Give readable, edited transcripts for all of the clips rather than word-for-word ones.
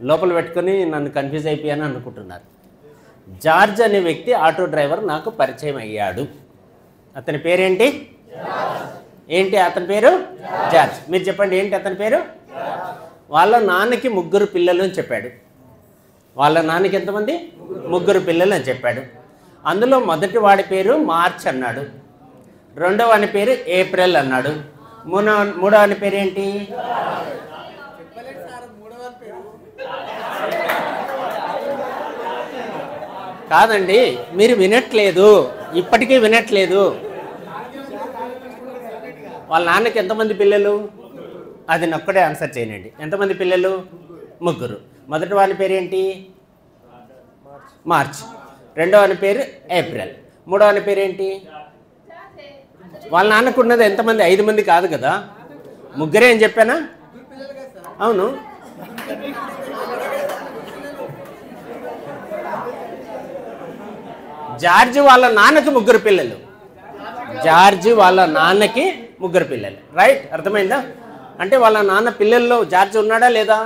లోపల పెట్టుకొని నన్ను కన్ఫ్యూజ్ అయిపోయాను అనుకుంటున్నారు. జార్జ్ అనే వ్యక్తి ఆటో డ్రైవర్ నాకు పరిచయం అయ్యాడు. అతని పేరేంటి? ఏంటి అతని పేరు? జార్జ్. మీరు చెప్పండి, ఏంటి అతని పేరు? వాళ్ళ నాన్నకి 3 పిల్లలు అని చెప్పాడు. వాళ్ళ నాన్నకి ఎంతమంది? 3 పిల్లలు అని చెప్పాడు. అందులో మొదటి వాడి పేరు మార్చ్ అన్నాడు, రెండవ వాని పేరు ఏప్రిల్ అన్నాడు, మూడవ వాని పేరు ఏంటి? కాదండి, మీరు వినట్లేదు, ఇప్పటికీ వినట్లేదు. వాళ్ళ నాన్నకి ఎంతమంది పిల్లలు? అది నొక్కడే ఆన్సర్ చేయనండి. ఎంతమంది పిల్లలు? 3. మొదటి వాని పేరు ఏంటి? మార్చ్. రెండవ వాని పేరు ఏప్రిల్. మూడవ వాని పేరు ఏంటి? వాళ్ళ నాన్నకు ఉన్నది ఎంతమంది? 5 మంది కాదు కదా, 3 అని చెప్పానా? అవును. జార్జి వాళ్ళ నాన్నకి 3 పిల్లలు. జార్జి వాళ్ళ నాన్నకి 3 పిల్లలు. రైట్, అర్థమైందా? అంటే వాళ్ళ నాన్న పిల్లల్లో జార్జి ఉన్నాడా లేదా?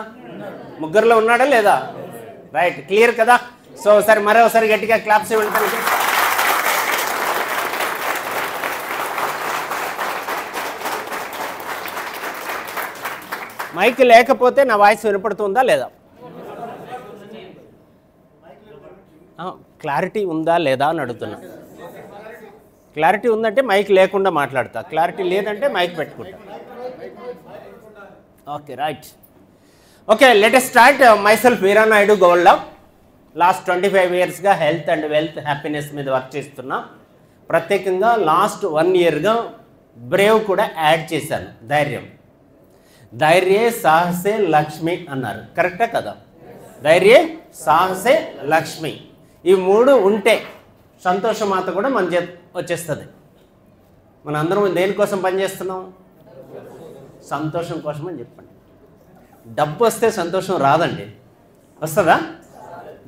3లో ఉన్నాడా లేదా? రైట్, క్లియర్ కదా? సో ఒకసారి మరోసారి గట్టిగా క్లాప్స్ ఇవ్వండి. మైక్ లేకపోతే నా వాయిస్ వినపడుతుందా లేదా? క్లారిటీ ఉందా లేదా అని అడుగుతున్నా. క్లారిటీ ఉందంటే మైక్ లేకుండా మాట్లాడతా, క్లారిటీ లేదంటే మైక్ పెట్టుకుంటా. Okay, right. Okay, let us start. Myself Veera Naidu gold. Last 25 yearsగా హెల్త్ అండ్ వెల్త్ హ్యాపీనెస్ మీద వర్క్ చేస్తున్నా. ప్రత్యేకంగా లాస్ట్ 1 yearగా బ్రేవ్ కూడా యాడ్ చేశాను. ధైర్యం, ధైర్యే సాహసే లక్ష్మి అన్నారు, కరెక్టా కదా? ధైర్యే సాహసే లక్ష్మి, ఈ 3 ఉంటే సంతోషమాత కూడా మన వచ్చేస్తుంది. మన అందరం దేనికోసం పనిచేస్తున్నాం? సంతోషం కోసం అని చెప్పండి. డబ్బు వస్తే సంతోషం రాదండి, వస్తుందా?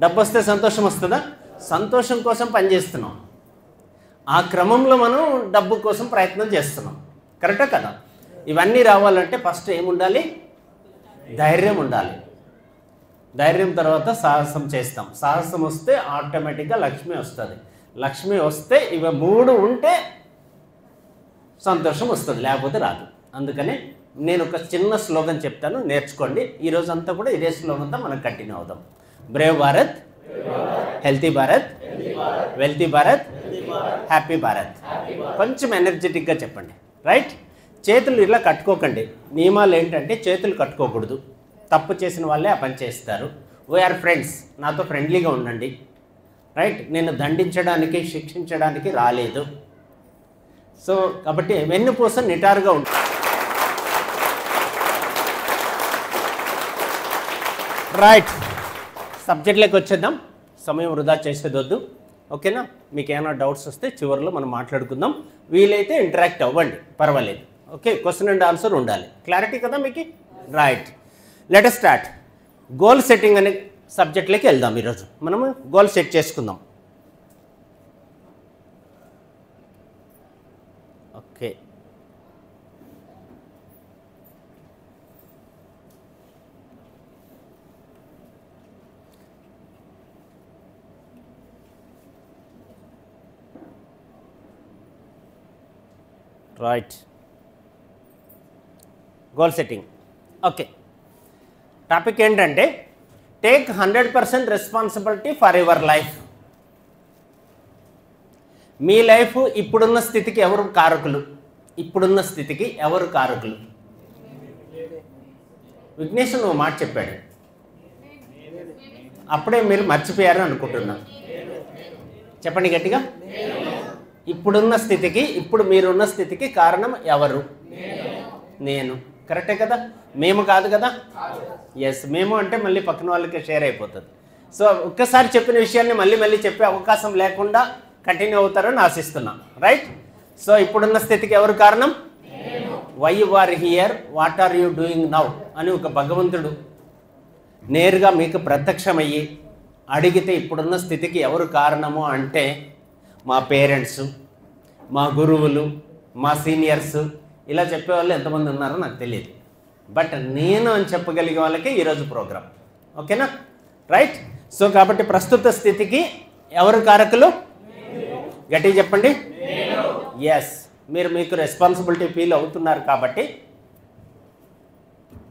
డబ్బు వస్తే సంతోషం వస్తుందా? సంతోషం కోసం పనిచేస్తున్నాం. ఆ క్రమంలో మనం డబ్బు కోసం ప్రయత్నం చేస్తున్నాం, కరెక్టా కదా? ఇవన్నీ రావాలంటే ఫస్ట్ ఏముండాలి? ధైర్యం ఉండాలి. ధైర్యం తర్వాత సాహసం చేస్తాం. సాహసం వస్తే ఆటోమేటిక్గా లక్ష్మి వస్తుంది. లక్ష్మి వస్తే ఇవి 3 ఉంటే సంతోషం వస్తుంది, లేకపోతే రాదు. అందుకని నేను ఒక చిన్న స్లోగన్ చెప్తాను, నేర్చుకోండి. ఈరోజు అంతా కూడా ఇదే స్లోగన్తో మనం కంటిన్యూ అవుదాం. Brave Bharat, healthy Bharat, wealthy Bharat, happy Bharat. కొంచెం ఎనర్జెటిక్గా చెప్పండి. రైట్, చేతులు ఇలా కట్టుకోకండి. నియమాలు ఏంటంటే చేతులు కట్టుకోకూడదు. తప్పు చేసిన వాళ్ళే ఆ పని చేస్తారు. వీఆర్ ఫ్రెండ్స్, నాతో ఫ్రెండ్లీగా ఉండండి. రైట్, నేను దండించడానికి శిక్షించడానికి రాలేదు. సో కాబట్టి వెన్నుపూస నిటారుగా ఉంటుంది. రైట్, సబ్జెక్ట్లోకి వచ్చేద్దాం. సమయం వృధా చేసేదొద్దు, ఓకేనా? మీకు ఏమైనా డౌట్స్ వస్తే చివరిలో మనం మాట్లాడుకుందాం. వీలైతే ఇంటరాక్ట్ అవ్వండి, పర్వాలేదు. ఓకే, క్వశ్చన్ అండ్ ఆన్సర్ ఉండాలి. క్లారిటీ కదా మీకు? Right, let us start. Goal setting అనే సబ్జెక్ట్లోకి వెళ్దాం. ఈరోజు మనము గోల్ సెట్ చేసుకుందాం. Okay, right, goal setting. Okay, topic ఏంటంటే take 100% responsibility for your life. మీ లైఫ్ ఇప్పుడున్న స్థితికి ఎవరు కారకులు? ఇప్పుడున్న స్థితికి ఎవరు కారకులు? విఘ్నేష్ నువ్వు మాట చెప్పాడు, అప్పుడే మీరు మర్చిపోయారు అనుకుంటున్నా. చెప్పండి గట్టిగా. ఇప్పుడున్న స్థితికి, ఇప్పుడు మీరున్న స్థితికి కారణం ఎవరు? నేను. కరెక్టే కదా? మేము కాదు కదా? ఎస్, మేము అంటే మళ్ళీ పక్కన వాళ్ళకి షేర్ అయిపోతుంది. సో ఒక్కసారి చెప్పిన విషయాన్ని మళ్ళీ మళ్ళీ చెప్పే అవకాశం లేకుండా కంటిన్యూ అవుతారని ఆశిస్తున్నాం. రైట్, సో ఇప్పుడున్న స్థితికి ఎవరు కారణం? Why you are here, what are you doing now అని ఒక భగవంతుడు నేరుగా మీకు ప్రత్యక్షమయ్యి అడిగితే ఇప్పుడున్న స్థితికి ఎవరు కారణము అంటే మా పేరెంట్స్, మా గురువులు, మా సీనియర్స్, ఇలా చెప్పేవాళ్ళు ఎంతమంది ఉన్నారో నాకు తెలియదు. బట్ నేను అని చెప్పగలిగే వాళ్ళకే ఈరోజు ప్రోగ్రామ్. ఓకేనా, రైట్. సో కాబట్టి ప్రస్తుత స్థితికి ఎవరు కారకులు? గట్టిగా చెప్పండి. ఎస్, మీరు మీకు రెస్పాన్సిబిలిటీ ఫీల్ అవుతున్నారు కాబట్టి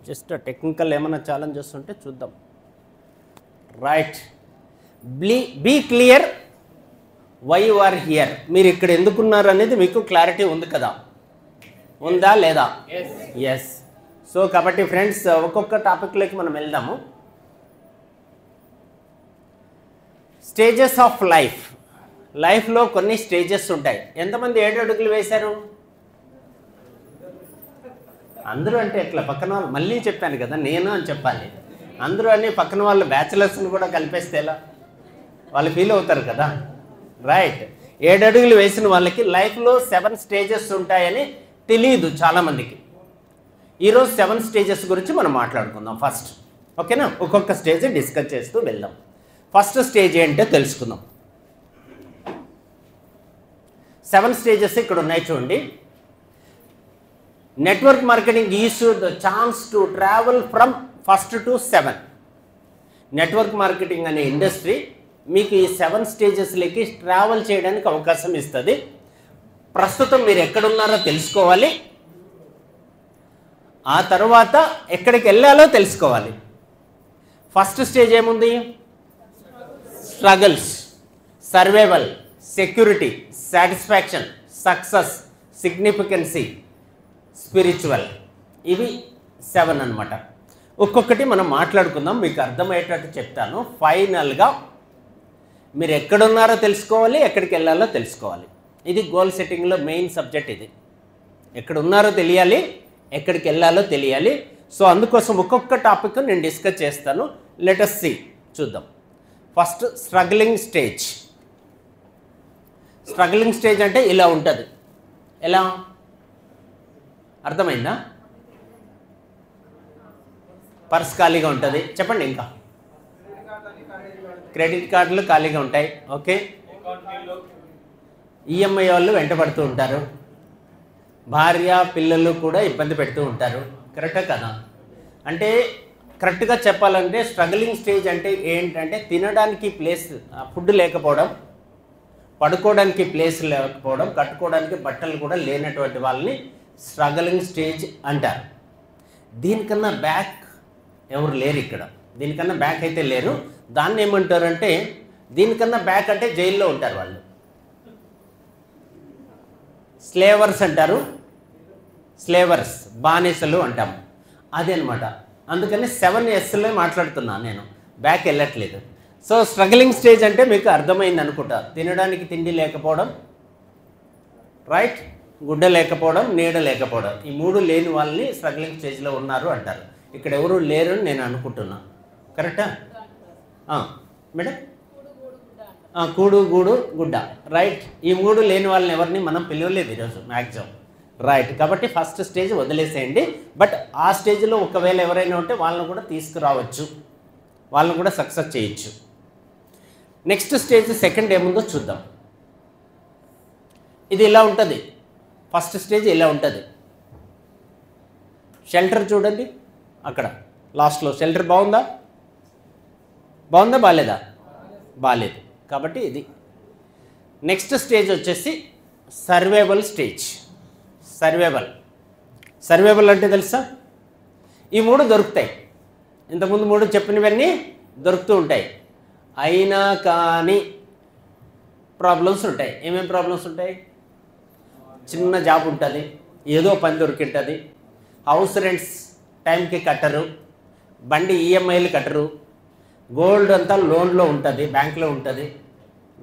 జస్ట్ టెక్నికల్ ఏమైనా ఛాలెంజ్ వస్తుంటే చూద్దాం. Right, be clear why you are here. మీరు ఇక్కడ ఎందుకున్నారు అనేది మీకు క్లారిటీ ఉంది కదా, ఉందా లేదా? ఎస్. సో కాబట్టి ఫ్రెండ్స్ ఒక్కొక్క టాపిక్లోకి మనం వెళ్దాము. Stages of life. లైఫ్లో కొన్ని స్టేజెస్ ఉంటాయి. ఎంతమంది 7 అడుగులు వేశారు? అందరూ అంటే ఎట్లా? పక్కన వాళ్ళు, మళ్ళీ చెప్పాను కదా నేను అని చెప్పాలి. అందరూ అని పక్కన వాళ్ళు బ్యాచిలర్స్ని కూడా కలిపేస్తే ఎలా? వాళ్ళు ఫీల్ అవుతారు కదా. రైట్, 7 అడుగులు వేసిన వాళ్ళకి లైఫ్లో 7 స్టేజెస్ ఉంటాయని తెలియదు చాలామందికి. ఈరోజు 7 స్టేజెస్ గురించి మనం మాట్లాడుకుందాం ఫస్ట్. ఓకేనా, ఒక్కొక్క స్టేజ్ డిస్కస్ చేస్తూ వెళ్దాం. ఫస్ట్ స్టేజ్ ఏంటో తెలుసుకుందాం. 7 స్టేజెస్ ఇక్కడ ఉన్నాయి చూడండి. Network marketing is the chance to travel from 1 to 7. Network marketing అనే ఇండస్ట్రీ మీకు ఈ 7 స్టేజెస్లోకి ట్రావెల్ చేయడానికి అవకాశం ఇస్తుంది. ప్రస్తుతం మీరు ఎక్కడున్నారో తెలుసుకోవాలి, ఆ తర్వాత ఎక్కడికి వెళ్ళాలో తెలుసుకోవాలి. ఫస్ట్ స్టేజ్ ఏముంది? Struggles, survival, security, satisfaction, success, significance, spiritual. ఇవి 7 అన్నమాట. ఒక్కొక్కటి మనం మాట్లాడుకుందాం, మీకు అర్థమయ్యేటట్టు చెప్తాను. ఫైనల్గా మీరు ఎక్కడున్నారో తెలుసుకోవాలి, ఎక్కడికి వెళ్ళాలో తెలుసుకోవాలి. ఇది గోల్ సెట్టింగ్లో మెయిన్ సబ్జెక్ట్. ఇది ఎక్కడ ఉన్నారో తెలియాలి, ఎక్కడికి వెళ్ళాలో తెలియాలి. సో అందుకోసం ఒక్కొక్క టాపిక్ నేను డిస్కస్ చేస్తాను. లెట్ us see, చూద్దాం. First struggling stage. Struggling stage అంటే ఇలా ఉంటుంది. ఎలా అర్థమైందా? పర్స్ ఖాళీగా ఉంటుంది. చెప్పండి. ఇంకా క్రెడిట్ కార్డులు ఖాళీగా ఉంటాయి. ఓకే, ఈఎంఐ వాళ్ళు వెంటబడుతూ ఉంటారు, భార్య పిల్లలు కూడా ఇబ్బంది పెడుతూ ఉంటారు. కరెక్టా కదా? అంటే కరెక్ట్గా చెప్పాలంటే స్ట్రగ్లింగ్ స్టేజ్ అంటే ఏంటంటే తినడానికి ప్లేస్, ఫుడ్ లేకపోవడం, పడుకోవడానికి ప్లేస్ లేకపోవడం, కట్టుకోవడానికి బట్టలు కూడా లేనటువంటి వాళ్ళని స్ట్రగ్లింగ్ స్టేజ్ అంటారు. దీనికన్నా బ్యాక్ ఎవరు లేరు ఇక్కడ. దీనికన్నా బ్యాక్ అయితే లేరు. దాన్ని ఏమంటారంటే, దీనికన్నా బ్యాక్ అంటే జైల్లో ఉంటారు వాళ్ళు. స్లేవర్స్ అంటారు. స్లేవర్స్, బానిసలు అంటాము. అదే అనమాట. అందుకని 7Sలో మాట్లాడుతున్నాను నేను, బ్యాక్ వెళ్ళట్లేదు. సో స్ట్రగ్లింగ్ స్టేజ్ అంటే మీకు అర్థమైంది అనుకుంటా. తినడానికి తిండి లేకపోవడం, రైట్, గుడ్డ లేకపోవడం, నీడ లేకపోవడం, ఈ 3 లేని వాళ్ళని స్ట్రగ్లింగ్ స్టేజ్లో ఉన్నారు అంటారు. ఇక్కడ ఎవరు లేరు అని నేను అనుకుంటున్నా. కరెక్టా మేడం? కూడు, గూడు, గుడ్డ, రైట్. ఈ 3 లేని వాళ్ళని ఎవరిని మనం పిలవలేదు ఈరోజు మ్యాక్సిమం. రైట్, కాబట్టి ఫస్ట్ స్టేజ్ వదిలేసేయండి. బట్ ఆ స్టేజ్లో ఒకవేళ ఎవరైనా ఉంటే వాళ్ళని కూడా తీసుకురావచ్చు, వాళ్ళని కూడా సక్సెస్ చేయొచ్చు. నెక్స్ట్ స్టేజ్ సెకండ్ ఏముందో చూద్దాం. ఇది ఇలా ఉంటుంది. ఫస్ట్ స్టేజ్ ఇలా ఉంటుంది. షెల్టర్ చూడండి, అక్కడ లాస్ట్లో షెల్టర్ బాగుందా? బాగుందా? బాగాలేదా? బాగాలేదు. కాబట్టి ఇది నెక్స్ట్ స్టేజ్ వచ్చేసి సర్వైవల్ స్టేజ్. సర్వైవల్ అంటే తెలుసా? ఈ 3 దొరుకుతాయి. ఇంతకుముందు 3 చెప్పినవన్నీ దొరుకుతూ ఉంటాయి. అయినా కానీ ప్రాబ్లమ్స్ ఉంటాయి. ఏమేమి ప్రాబ్లమ్స్ ఉంటాయి? చిన్న జాబ్ ఉంటుంది, ఏదో పని దొరికింటుంది, హౌస్ రెంట్స్ టైంకి కట్టరు, బండి ఈఎంఐలు కట్టరు, గోల్డ్ అంతా లోన్లో ఉంటుంది, బ్యాంక్లో ఉంటుంది,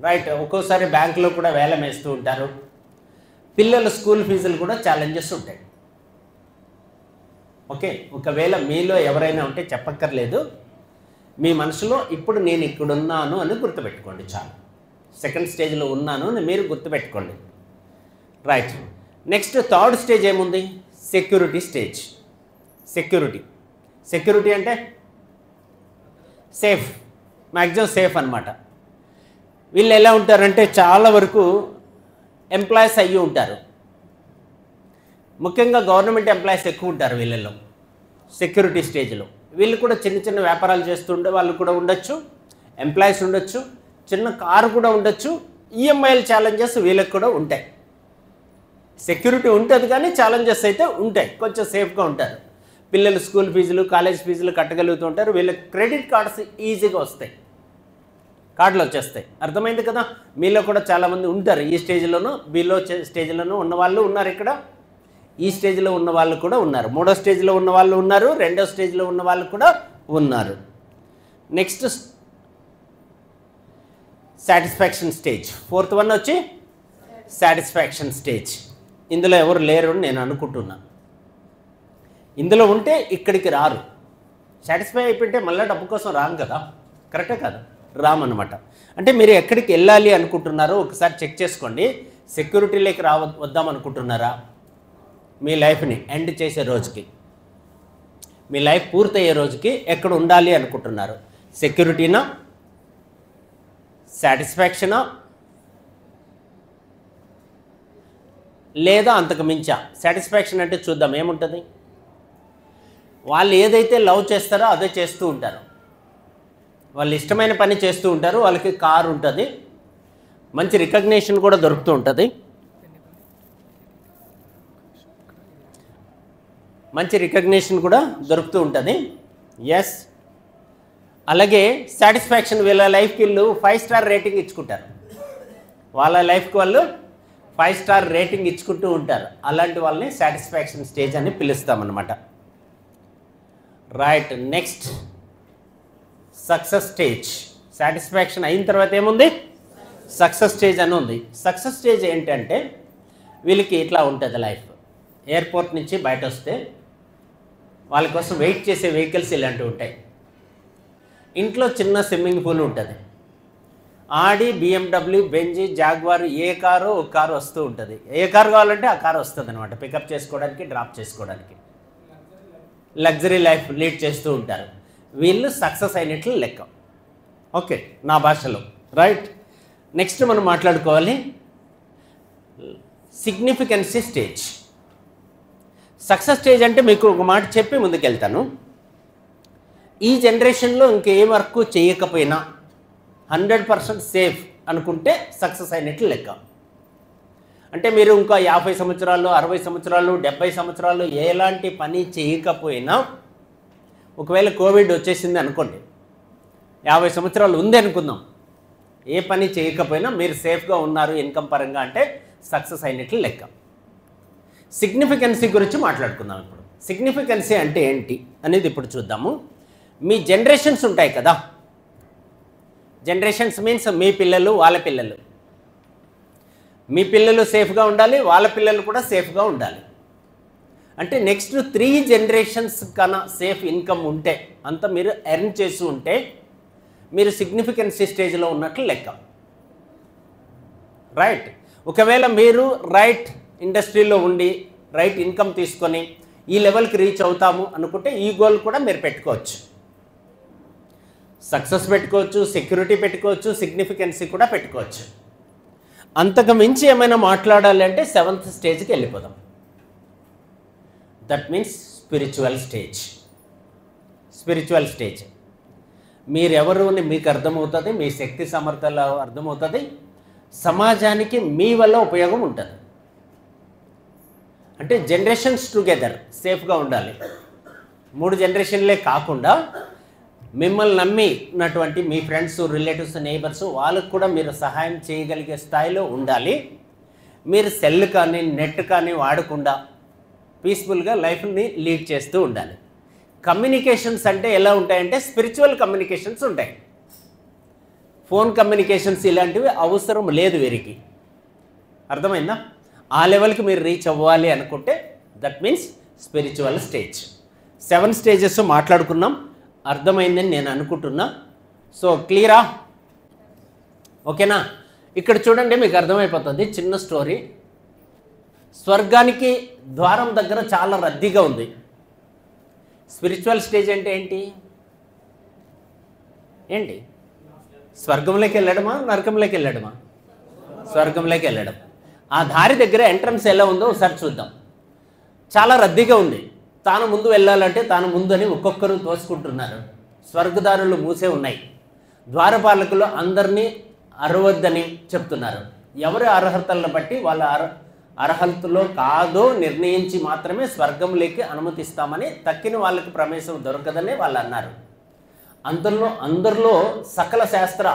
రైట్. ఒక్కోసారి బ్యాంకులో కూడా వేలం వేస్తూ ఉంటారు. పిల్లల స్కూల్ ఫీజులు కూడా ఛాలెంజెస్ ఉంటాయి. ఓకే, ఒకవేళ మీలో ఎవరైనా ఉంటే చెప్పక్కర్లేదు, మీ మనసులో ఇప్పుడు నేను ఇక్కడున్నాను అని గుర్తుపెట్టుకోండి చాలు. సెకండ్ స్టేజ్లో ఉన్నాను అని మీరు గుర్తుపెట్టుకోండి. రైట్. నెక్స్ట్ థర్డ్ స్టేజ్ ఏముంది? Security stage. సెక్యూరిటీ అంటే సేఫ్, మ్యాక్సిమం సేఫ్ అనమాట. వీళ్ళు ఎలా ఉంటారంటే చాలా వరకు ఎంప్లాయీస్ అయ్యి ఉంటారు. ముఖ్యంగా గవర్నమెంట్ ఎంప్లాయీస్ ఎక్కువ ఉంటారు వీళ్ళల్లో. సెక్యూరిటీ స్టేజ్లో. వీళ్ళు కూడా చిన్న చిన్న వ్యాపారాలు చేస్తుండే వాళ్ళు కూడా ఉండొచ్చు, ఎంప్లాయీస్ ఉండొచ్చు, చిన్న కారు కూడా ఉండొచ్చు. ఈఎంఐల ఛాలెంజెస్ వీళ్ళకి కూడా ఉంటాయి. సెక్యూరిటీ ఉంటుంది కానీ ఛాలెంజెస్ అయితే ఉంటాయి, కొంచెం సేఫ్గా ఉంటారు. పిల్లలు స్కూల్ ఫీజులు కాలేజ్ ఫీజులు కట్టగలుగుతూ ఉంటారు. వీళ్ళకి క్రెడిట్ కార్డ్స్ ఈజీగా వస్తాయి, కార్డులు వచ్చేస్తాయి. అర్థమైంది కదా. మీలో కూడా చాలామంది ఉంటారు ఈ స్టేజ్లోనూ, బిలో స్టేజ్లోనూ ఉన్న వాళ్ళు ఉన్నారు. ఇక్కడ ఈ స్టేజ్లో ఉన్న వాళ్ళు కూడా ఉన్నారు, 3వ స్టేజ్లో ఉన్న వాళ్ళు ఉన్నారు, 2వ స్టేజ్లో ఉన్న వాళ్ళు కూడా ఉన్నారు. Next satisfaction stage, 4th one వచ్చి సాటిస్ఫాక్షన్ స్టేజ్. ఇందులో ఎవరు లేరు అని నేను అనుకుంటున్నా. ఇందులో ఉంటే ఇక్కడికి రారు. సాటిస్ఫై అయిపోయింటే మళ్ళీ డబ్బు కోసం రాము కదా, కరెక్టే కదా, రామన్నమాట. అంటే మీరు ఎక్కడికి వెళ్ళాలి అనుకుంటున్నారో ఒకసారి చెక్ చేసుకోండి. సెక్యూరిటీలోకి వద్దాం అనుకుంటున్నారా? మీ లైఫ్ని ఎండ్ చేసే రోజుకి, మీ లైఫ్ పూర్తయ్యే రోజుకి ఎక్కడ ఉండాలి అనుకుంటున్నారు? సెక్యూరిటీనా, సాటిస్ఫాక్షనా, లేదా అంతకు మించా? సాటిస్ఫాక్షన్ అంటే చూద్దాం ఏముంటుంది. వాళ్ళు ఏదైతే లవ్ చేస్తారో అదే చేస్తూ ఉంటారు, వాళ్ళు ఇష్టమైన పని చేస్తూ ఉంటారు. వాళ్ళకి కారు ఉంటుంది, మంచి రికగ్నిషన్ కూడా దొరుకుతూ ఉంటుంది, మంచి రికగ్నిషన్ కూడా దొరుకుతూ ఉంటుంది. ఎస్, అలాగే సాటిస్ఫాక్షన్ వీళ్ళ లైఫ్కి వీళ్ళు 5 స్టార్ రేటింగ్ ఇచ్చుకుంటారు. వాళ్ళ లైఫ్కి వాళ్ళు 5 స్టార్ రేటింగ్ ఇచ్చుకుంటూ ఉంటారు. అలాంటి వాళ్ళని సాటిస్ఫాక్షన్ స్టేజ్ అని పిలుస్తామన్నమాట. Right. Next success stage. Satisfaction అయిన తర్వాత ఏముంది? సక్సెస్ స్టేజ్ అని ఉంది. సక్సెస్ స్టేజ్ ఏంటంటే వీళ్ళకి ఇట్లా ఉంటుంది లైఫ్. ఎయిర్పోర్ట్ నుంచి బయట వస్తే వాళ్ళ కోసం వెయిట్ చేసే వెహికల్స్ ఇలాంటివి ఉంటాయి. ఇంట్లో చిన్న స్విమ్మింగ్ పూల్ ఉంటుంది. ఆడి, BMW, బెంజీ, జాగ్వార్ ఏ కారు ఒక కారు వస్తూ ఉంటుంది. ఏ కారు కావాలంటే ఆ కారు వస్తుంది అనమాట, పికప్ చేసుకోవడానికి, డ్రాప్ చేసుకోవడానికి. లగ్జరీ లైఫ్ లీడ్ చేస్తూ ఉంటారు. వీళ్ళు సక్సెస్ అయినట్లు లెక్క. ఓకే, నా భాషలో. రైట్. నెక్స్ట్ మనం మాట్లాడుకోవాలి సిగ్నిఫికెన్సీ స్టేజ్. సక్సెస్ స్టేజ్ అంటే మీకు ఒక మాట చెప్పి ముందుకెళ్తాను. ఈ జనరేషన్లో ఇంకే వర్క్ చేయకపోయినా 100% సేఫ్ అనుకుంటే సక్సెస్ అయినట్లు లెక్క. అంటే మీరు ఇంకా 50 సంవత్సరాలు, 60 సంవత్సరాలు, 70 సంవత్సరాలు ఎలాంటి పని చేయకపోయినా, ఒకవేళ కోవిడ్ వచ్చేసింది అనుకోండి, 50 సంవత్సరాలు ఉంది అనుకుందాం, ఏ పని చేయకపోయినా మీరు సేఫ్గా ఉన్నారు ఇన్కమ్ పరంగా అంటే సక్సెస్ అయినట్లు లెక్క. సిగ్నిఫికెన్సీ గురించి మాట్లాడుకుందాం ఇప్పుడు. సిగ్నిఫికెన్సీ అంటే ఏంటి అనేది ఇప్పుడు చూద్దాము. మీ జనరేషన్స్ ఉంటాయి కదా, జనరేషన్స్ మీన్స్ మీ పిల్లలు, వాళ్ళ పిల్లలు. మీ పిల్లలు సేఫ్గా ఉండాలి, వాళ్ళ పిల్లలు కూడా సేఫ్గా ఉండాలి. అంటే నెక్స్ట్ 3 జనరేషన్స్ కన్నా సేఫ్ ఇన్కమ్ ఉంటే, అంత మీరు ఎర్న్ చేసి ఉంటే మీరు సిగ్నిఫికెన్సీ స్టేజ్లో ఉన్నట్లు లెక్క. రైట్. ఒకవేళ మీరు రైట్ ఇండస్ట్రీలో ఉండి రైట్ ఇన్కమ్ తీసుకొని ఈ లెవెల్కి రీచ్ అవుతాము అనుకుంటే ఈ గోల్ కూడా మీరు పెట్టుకోవచ్చు. సక్సెస్ పెట్టుకోవచ్చు, సెక్యూరిటీ పెట్టుకోవచ్చు, సిగ్నిఫికెన్సీ కూడా పెట్టుకోవచ్చు. అంతకు మించి ఏమైనా మాట్లాడాలి అంటే 7th స్టేజ్కి వెళ్ళిపోదాం. That means spiritual stage. Spiritual stage మీరెవరు అని మీకు అర్థమవుతుంది, మీ శక్తి సమర్థలు అర్థమవుతుంది, సమాజానికి మీ వల్ల ఉపయోగం ఉంటుంది. అంటే జనరేషన్స్ టుగెదర్ సేఫ్గా ఉండాలి. 3 జనరేషన్లే కాకుండా మిమ్మల్ని నమ్మినటువంటి మీ ఫ్రెండ్స్, రిలేటివ్స్, నైబర్స్ వాళ్ళకు కూడా మీరు సహాయం చేయగలిగే స్థాయిలో ఉండాలి. మీరు సెల్ కానీ నెట్ కానీ వాడకుండా పీస్ఫుల్గా లైఫ్ని లీడ్ చేస్తూ ఉండాలి. కమ్యూనికేషన్స్ అంటే ఎలా ఉంటాయంటే స్పిరిచువల్ కమ్యూనికేషన్స్ ఉంటాయి. ఫోన్ కమ్యూనికేషన్స్ ఇలాంటివి అవసరం లేదు వీరికి. అర్థమైందా? ఆ లెవెల్కి మీరు రీచ్ అవ్వాలి అనుకుంటే that means spiritual stage. 7 stages మాట్లాడుకున్నాం, అర్థమైందని నేను అనుకుంటున్నా. సో క్లియరా? ఓకేనా? ఇక్కడ చూడండి, మీకు అర్థమైపోతుంది. చిన్న స్టోరీ. స్వర్గానికి ద్వారం దగ్గర చాలా రద్దీగా ఉంది. స్పిరిచువల్ స్టేజ్ అంటే ఏంటి? ఏంటి? స్వర్గంలోకి వెళ్ళడమా, నరకంలోకి వెళ్ళడమా? స్వర్గంలోకి వెళ్ళడం. ఆ దారి దగ్గర ఎంట్రన్స్ ఎలా ఉందో ఒకసారి చూద్దాం. చాలా రద్దీగా ఉంది. తాను ముందు వెళ్ళాలంటే తాను ముందని ఒక్కొక్కరు తోసుకుంటున్నారు. స్వర్గదారులు మూసే ఉన్నాయి. ద్వారపాలకులు అందరినీ అరవద్దని చెప్తున్నారు. ఎవరి అర్హతలను బట్టి వాళ్ళ అర్హతలో కాదో నిర్ణయించి మాత్రమే స్వర్గంలోకి అనుమతిస్తామని, తక్కిన వాళ్ళకి ప్రవేశం దొరకదని వాళ్ళు అన్నారు. అందరిలో సకల శాస్త్ర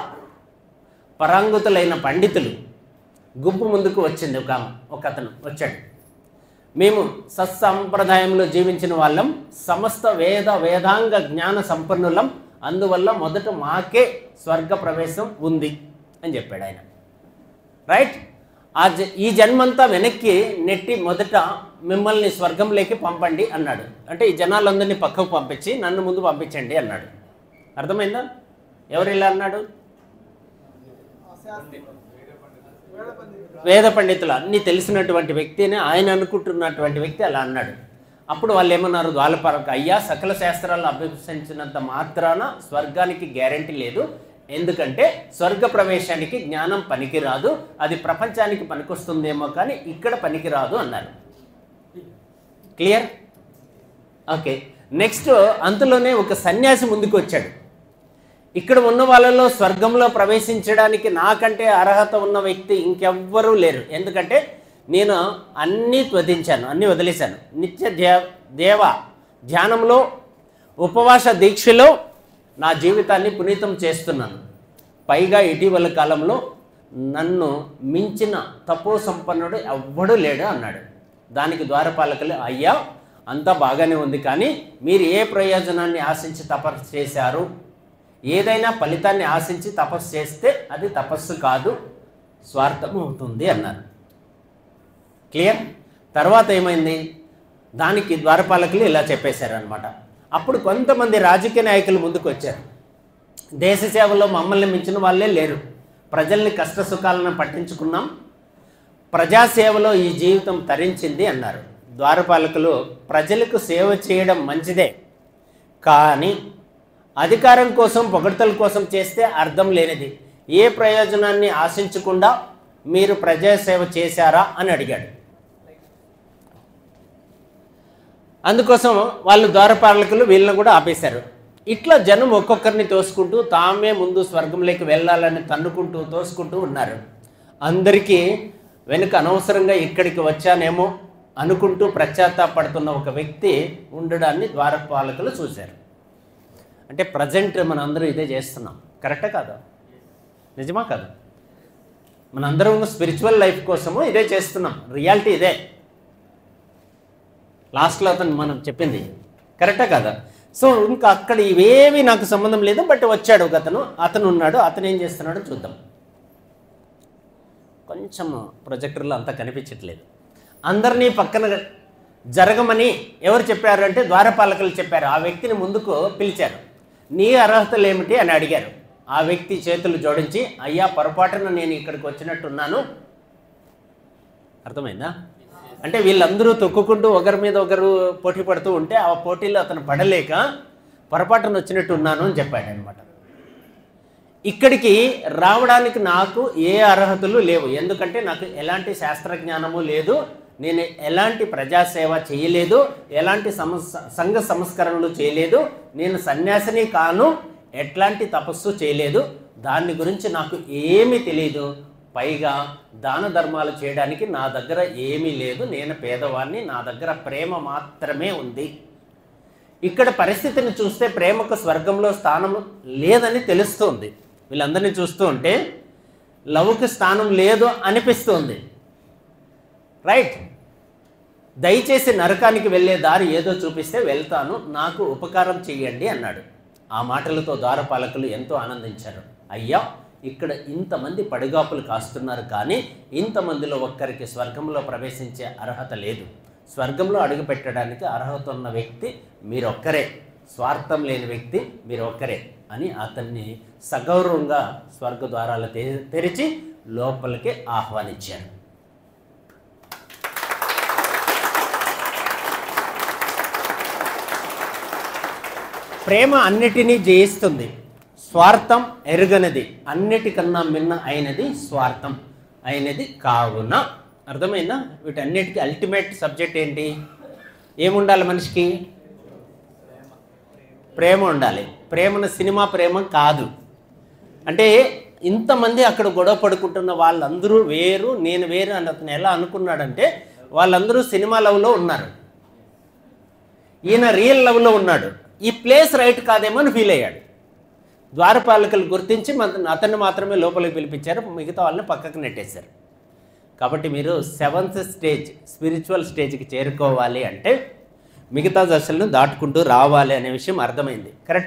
పరాంగుతులైన పండితులు గుంపు ముందుకు వచ్చింది. ఒక అతను వచ్చాడు. మేము సత్సంప్రదాయంలో జీవించిన వాళ్ళం, సమస్త వేదాంగ జ్ఞాన సంపన్నులం, అందువల్ల మొదట మాకే స్వర్గ ప్రవేశం ఉంది అని చెప్పాడు ఆయన. రైట్. ఈ జన్మంతా వెనక్కి నెట్టి మొదట మిమ్మల్ని స్వర్గంలోకి పంపండి అన్నాడు. అంటే ఈ జనాలందరినీ పక్కకు పంపించి నన్ను ముందు పంపించండి అన్నాడు. అర్థమైందా? ఎవరు ఇలా అన్నాడు? వేద పండితులు, అన్నీ తెలిసినటువంటి వ్యక్తి అని ఆయన అనుకుంటున్నటువంటి వ్యక్తి అలా అన్నాడు. అప్పుడు వాళ్ళు ఏమన్నారు? ద్వారపాలక, అయ్యా, సకల శాస్త్రాలను అభ్యసించినంత మాత్రాన స్వర్గానికి గ్యారంటీ లేదు. ఎందుకంటే స్వర్గ ప్రవేశానికి జ్ఞానం పనికిరాదు, అది ప్రపంచానికి పనికొస్తుందేమో కానీ ఇక్కడ పనికిరాదు అన్నారు. క్లియర్? ఓకే. నెక్స్ట్ అంతలోనే ఒక సన్యాసి ముందుకు వచ్చాడు. ఇక్కడ ఉన్న వాళ్ళలో స్వర్గంలో ప్రవేశించడానికి నాకంటే అర్హత ఉన్న వ్యక్తి ఇంకెవ్వరూ లేరు. ఎందుకంటే నేను అన్నీ త్వదించాను, అన్నీ వదిలేశాను. నిత్య దేవ ధ్యానంలో, ఉపవాస దీక్షలో నా జీవితాన్ని పునీతం చేస్తున్నాను. పైగా ఇటీవల కాలంలో నన్ను మించిన తపో సంపన్నుడు ఎవ్వడూ లేడు అన్నాడు. దానికి ద్వారపాలకులు, అయ్యా, అంతా బాగానే ఉంది, కానీ మీరు ఏ ప్రయోజనాన్ని ఆశించి తపస్సు చేశారు? ఏదైనా ఫలితాన్ని ఆశించి తపస్సు చేస్తే అది తపస్సు కాదు, స్వార్థం అవుతుంది అన్నారు. క్లియర్? తర్వాత ఏమైంది? దానికి ద్వారపాలకులు ఇలా చెప్పేశారు అనమాట. అప్పుడు కొంతమంది రాజకీయ నాయకులు ముందుకు వచ్చారు. దేశ సేవలో మమ్మల్ని మించిన వాళ్ళే లేరు, ప్రజల్ని కష్ట సుఖాలను పట్టించుకున్నాం, ప్రజాసేవలో ఈ జీవితం తరించింది అన్నారు. ద్వారపాలకులు, ప్రజలకు సేవ చేయడం మంచిదే, కానీ అధికారం కోసం, పొగడ్తల కోసం చేస్తే అర్థం లేనిది. ఏ ప్రయోజనాన్ని ఆశించకుండా మీరు ప్రజాసేవ చేశారా అని అడిగాడు. అందుకోసం వాళ్ళు ద్వారపాలకులు వీళ్ళని కూడా ఆపేశారు. ఇట్లా జనం ఒక్కొక్కరిని తోసుకుంటూ తామే ముందు స్వర్గంలోకి వెళ్ళాలని తన్నుకుంటూ తోసుకుంటూ ఉన్నారు. అందరికీ వెనుక అనవసరంగా ఇక్కడికి వచ్చానేమో అనుకుంటూ పశ్చాత్తాపడుతున్న ఒక వ్యక్తి ఉండడాన్ని ద్వారపాలకులు చూశారు. అంటే ప్రజెంట్ మనందరం ఇదే చేస్తున్నాం. కరెక్టా కాదా? నిజమా కాదు? మనందరం స్పిరిచువల్ లైఫ్ కోసము ఇదే చేస్తున్నాం. రియాలిటీ ఇదే. లాస్ట్లో అతను మనం చెప్పింది కరెక్టా కదా? సో ఇంకా అక్కడ ఇవేవి నాకు సంబంధం లేదు. బట్ వచ్చాడు ఒక అతను ఉన్నాడు. అతను ఏం చేస్తున్నాడో చూద్దాం. కొంచెం ప్రొజెక్టర్లో అంతా కనిపించట్లేదు. అందరినీ పక్కన జరగమని ఎవరు చెప్పారు అంటే ద్వారపాలకులు చెప్పారు. ఆ వ్యక్తిని ముందుకు పిలిచారు. నీ అర్హతలు ఏమిటి అని అడిగారు. ఆ వ్యక్తి చేతులు జోడించి, అయ్యా, పొరపాటున నేను ఇక్కడికి వచ్చినట్టున్నాను. అర్థమైందా? అంటే వీళ్ళందరూ తొక్కుకుంటూ ఒకరి మీద ఒకరు పోటీ పడుతూ ఉంటే ఆ పోటీలో అతను పడలేక పొరపాటున వచ్చినట్టు ఉన్నాను అని చెప్పాడు అనమాట. ఇక్కడికి రావడానికి నాకు ఏ అర్హతలు లేవు, ఎందుకంటే నాకు ఎలాంటి శాస్త్రజ్ఞానము లేదు, నేను ఎలాంటి ప్రజాసేవ చేయలేదు, ఎలాంటి సంఘ సంస్కరణలు చేయలేదు, నేను సన్యాసిని కాను, ఎట్లాంటి తపస్సు చేయలేదు, దాని గురించి నాకు ఏమీ తెలియదు, పైగా దాన ధర్మాలు చేయడానికి నా దగ్గర ఏమీ లేదు, నేను పేదవాడిని, నా దగ్గర ప్రేమ మాత్రమే ఉంది. ఇక్కడ పరిస్థితిని చూస్తే ప్రేమకు స్వర్గంలో స్థానం లేదని తెలుస్తుంది. వీళ్ళందరినీ చూస్తూ ఉంటే లవ్కి స్థానం లేదు అనిపిస్తుంది. రైట్? దయచేసి నరకానికి వెళ్ళే దారి ఏదో చూపిస్తే వెళ్తాను, నాకు ఉపకారం చెయ్యండి అన్నాడు. ఆ మాటలతో ద్వారపాలకులు ఎంతో ఆనందించారు. అయ్యా, ఇక్కడ ఇంతమంది పడిగాపులు కాస్తున్నారు, కానీ ఇంతమందిలో ఒక్కరికి స్వర్గంలో ప్రవేశించే అర్హత లేదు. స్వర్గంలో అడుగు పెట్టడానికి అర్హత ఉన్న వ్యక్తి మీరొక్కరే, స్వార్థం లేని వ్యక్తి మీరొక్కరే అని అతన్ని సగౌరవంగా స్వర్గ ద్వారాలు తెరిచి లోపలికి ఆహ్వానించారు. ప్రేమ అన్నిటినీ జయిస్తుంది, స్వార్థం ఎరుగనిది, అన్నిటికన్నా మిన్న అయినది స్వార్థం అయినది కావున. అర్థమైందా? వీటన్నిటికీ అల్టిమేట్ సబ్జెక్ట్ ఏంటి? ఏముండాలి మనిషికి? ప్రేమ ఉండాలి. ప్రేమను సినిమా ప్రేమ కాదు. అంటే ఇంతమంది అక్కడ గొడవ పడుకుంటున్న వాళ్ళందరూ వేరు, నేను వేరు అని అతను ఎలా అనుకున్నాడంటే వాళ్ళందరూ సినిమా లవ్లో ఉన్నారు, ఈయన రియల్ లవ్లో ఉన్నాడు. ఈ ప్లేస్ రైట్ కాదేమో అని ఫీల్ అయ్యాడు. ద్వారపాలకులు గుర్తించి అతన్ని మాత్రమే లోపలికి పిలిపించారు, మిగతా వాళ్ళని పక్కకు నెట్టేశారు. కాబట్టి మీరు 7th స్టేజ్ స్పిరిచువల్ స్టేజ్కి చేరుకోవాలి అంటే మిగతా దశలను దాటుకుంటూ రావాలి అనే విషయం అర్థమైంది. కరెక్ట్.